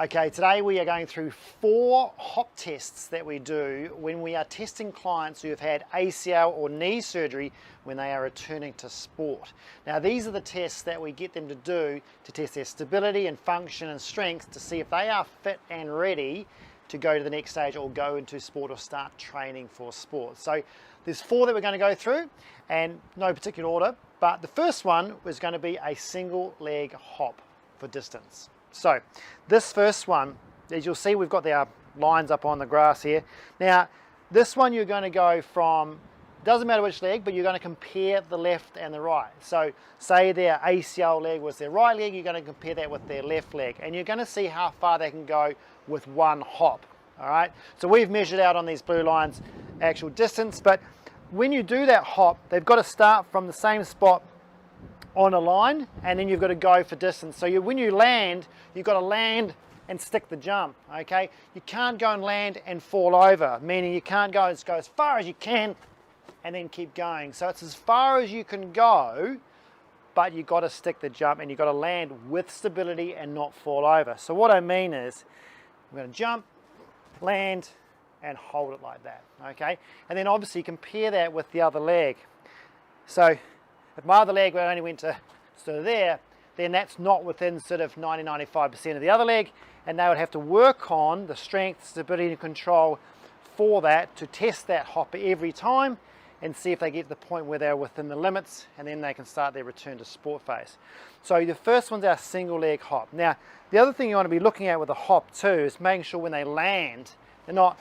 Okay, today we are going through 4 hop tests that we do when we are testing clients who have had ACL or knee surgery when they are returning to sport. Now these are the tests that we get them to do to test their stability and function and strength to see if they are fit and ready to go to the next stage or go into sport or start training for sport. So there's 4 that we're going to go through, and no particular order, but the first one was going to be a single leg hop for distance. So this first one, as you'll see, we've got our lines up on the grass here. Now this one you're going to go from, doesn't matter which leg, but you're going to compare the left and the right. So say their ACL leg was their right leg, you're going to compare that with their left leg, and you're going to see how far they can go with one hop. All right, so we've measured out on these blue lines actual distance, but when you do that hop, they've got to start from the same spot on a line, and then you've got to go for distance. So when you land, you've got to land and stick the jump, okay? You can't go and land and fall over, meaning you can't go as far as you can and then keep going. So it's as far as you can go, but you've got to stick the jump and you've got to land with stability and not fall over. So what I mean is, I'm going to jump, land, and hold it like that, okay? And then obviously compare that with the other leg. So if my other leg only went to sort of there, then that's not within sort of 90-95% of the other leg, and they would have to work on the strength, stability and control for that to test that hop every time and see if they get to the point where they're within the limits, and then they can start their return to sport phase. So the first one's our single leg hop. Now the other thing you want to be looking at with a hop too is making sure when they land, they're not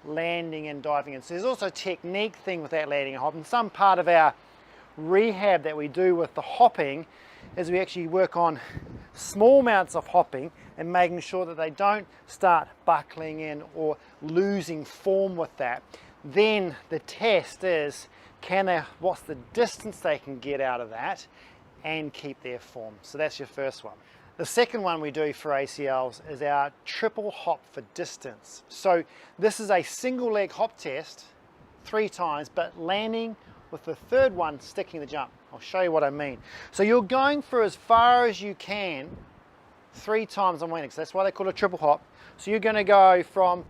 landing and diving in. So there's also a technique thing with that landing and hop, and some part of our rehab that we do with the hopping is we actually work on small amounts of hopping and making sure that they don't start buckling in or losing form with that. Then the test is, what's the distance they can get out of that and keep their form. So that's your first one. The second one we do for ACLs is our triple hop for distance. So this is a single leg hop test 3 times, but landing with the third one sticking the jump. I'll show you what I mean. So you're going for as far as you can 3 times on landing. So that's why they call it a triple hop. So you're going to go from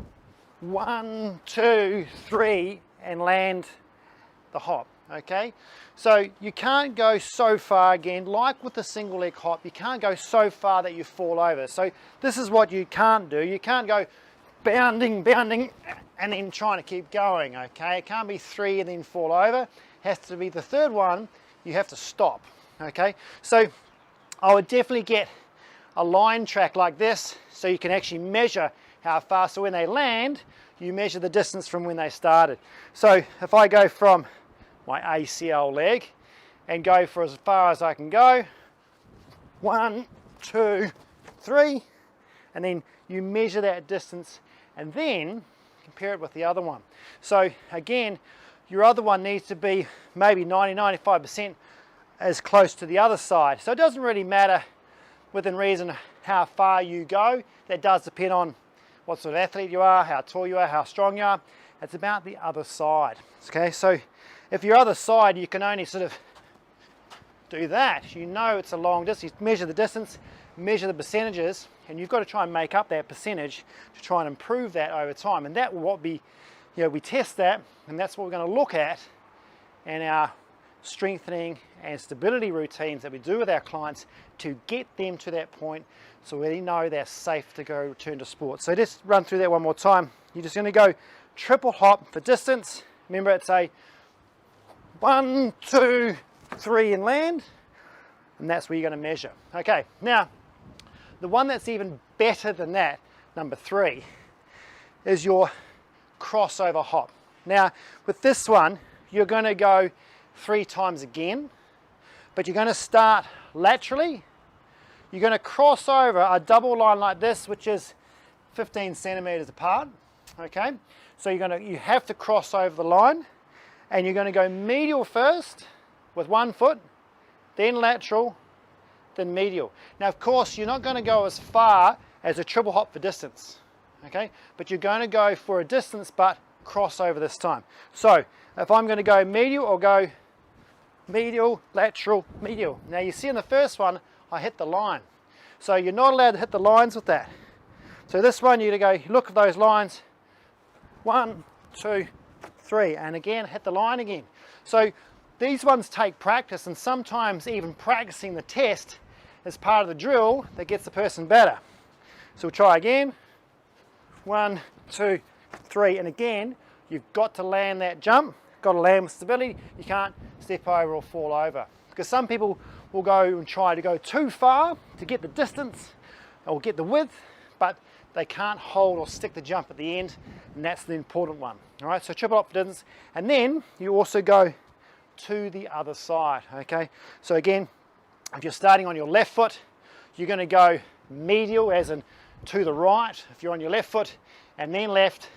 1, 2, 3 and land the hop, okay? So you can't go so far again, like with the single leg hop, you can't go so far that you fall over. So this is what you can't do. You can't go bounding, and then trying to keep going, okay? It can't be 3 and then fall over. It has to be the third one, you have to stop, okay? So I would definitely get a line track like this so you can actually measure how far. So when they land, you measure the distance from when they started. So if I go from my ACL leg and go for as far as I can go, 1, 2, 3, and then you measure that distance and then compare it with the other one. So again, your other one needs to be maybe 90-95% as close to the other side. So it doesn't really matter within reason how far you go. That does depend on what sort of athlete you are, how tall you are, how strong you are. It's about the other side. Okay, so if your other side, you can only sort of do that. You know it's a long distance. You measure the distance, measure the percentages, and you've got to try and make up that percentage to try and improve that over time. And that will be, we test that, and that's what we're going to look at in our strengthening and stability routines that we do with our clients to get them to that point so we know they're safe to go return to sport. So just run through that one more time. You're just going to go triple hop for distance. Remember, it's a 1, 2, 3 and land, and that's where you're going to measure. Okay, now the one that's even better than that, number 3, is your crossover hop. Now with this one, you're going to go 3 times again, but you're going to start laterally. You're going to cross over a double line like this, which is 15 centimeters apart. Okay, so you have to cross over the line, and you're going to go medial first with one foot, then lateral, then medial. Now of course you're not going to go as far as a triple hop for distance, okay, but you're going to go for a distance but cross over this time. So if I'm going to go medial, I'll go medial, lateral, medial. Now you see in the first one I hit the line, so you're not allowed to hit the lines with that. So this one, you're going to go, look at those lines, 1, 2, 3, and again, hit the line again. So these ones take practice, and sometimes even practicing the test is part of the drill that gets the person better. So we'll try again, 1, 2, 3, and again, you've got to land that jump, got to land with stability. You can't step over or fall over. Because some people will go and try to go too far to get the distance or get the width, but they can't hold or stick the jump at the end, and that's the important one. All right, so triple hop for distance, and then you also go to the other side, okay? So again, if you're starting on your left foot, you're going to go medial, as in to the right, if you're on your left foot, and then left,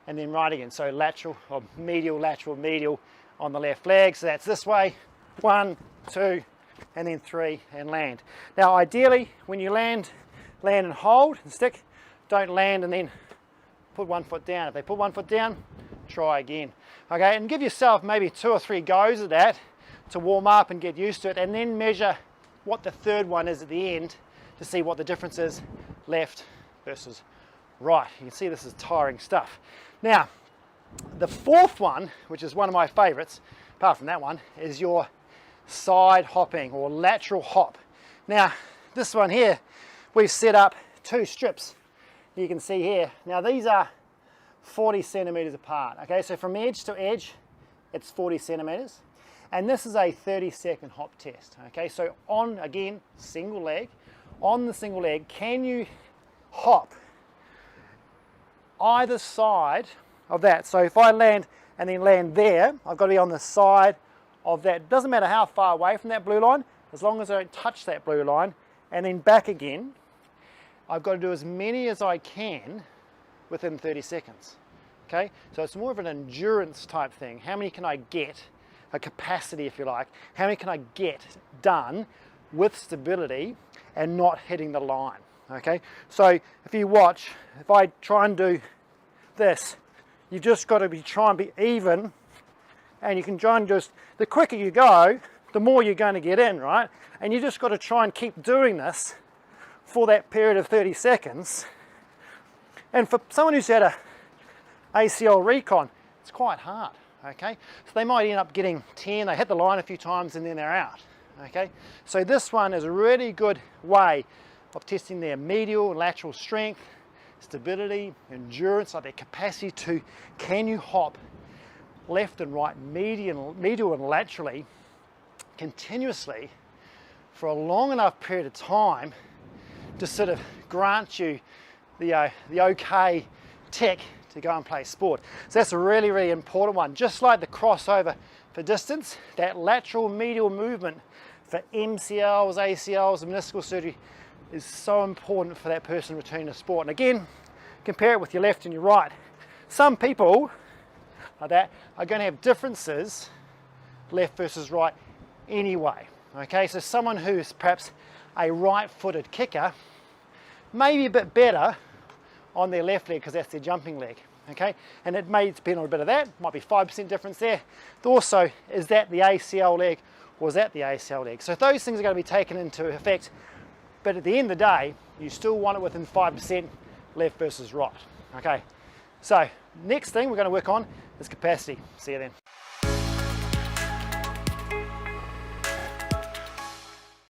and then right again. So lateral, or medial, lateral, medial on the left leg. So that's this way, 1, 2, and then 3, and land. Now ideally, when you land and hold and stick, don't land and then put one foot down. If they put one foot down, try again. Okay, and give yourself maybe 2 or 3 goes of that to warm up and get used to it, and then measure what the third one is at the end to see what the difference is, left versus right. You can see this is tiring stuff. Now, the fourth one, which is one of my favorites, apart from that one, is your side hopping or lateral hop. Now, this one here, we've set up 2 strips. You can see here. Now, these are 40 centimeters apart. Okay, so from edge to edge, it's 40 centimeters. And this is a 30-second hop test. Okay, so on, again, single leg, on the single leg, can you hop either side of that? So if I land and then land there, I've got to be on the side of that. It doesn't matter how far away from that blue line, as long as I don't touch that blue line, and then back again. I've got to do as many as I can within 30 seconds. Okay, so it's more of an endurance type thing. How many can I get, a capacity if you like, how many can I get done with stability and not hitting the line? Okay, so if you watch, if I try and do this, you just got to try and be even, and you can try and just, the quicker you go, the more you're going to get in, right? And you just got to try and keep doing this for that period of 30 seconds. And for someone who's had a ACL recon, it's quite hard, okay? So they might end up getting 10, they hit the line a few times and then they're out, okay? So this one is a really good way of testing their medial and lateral strength, stability, endurance, like their capacity to, can you hop left and right, medial and laterally, continuously for a long enough period of time to sort of grant you the okay tick to go and play sport. So that's a really, really important one. Just like the crossover for distance, that lateral medial movement for MCLs, ACLs, and meniscal surgery is so important for that person returning to sport. And again, compare it with your left and your right. Some people like that are going to have differences left versus right anyway. Okay, so someone who's perhaps a right-footed kicker may be a bit better on their left leg because that's their jumping leg. Okay, and it may depend on a bit of that, might be 5% difference there. Also, is that the ACL leg or is that the ACL leg? So those things are going to be taken into effect, but at the end of the day, you still want it within 5% left versus right. Okay, so next thing we're going to work on is capacity. See you then.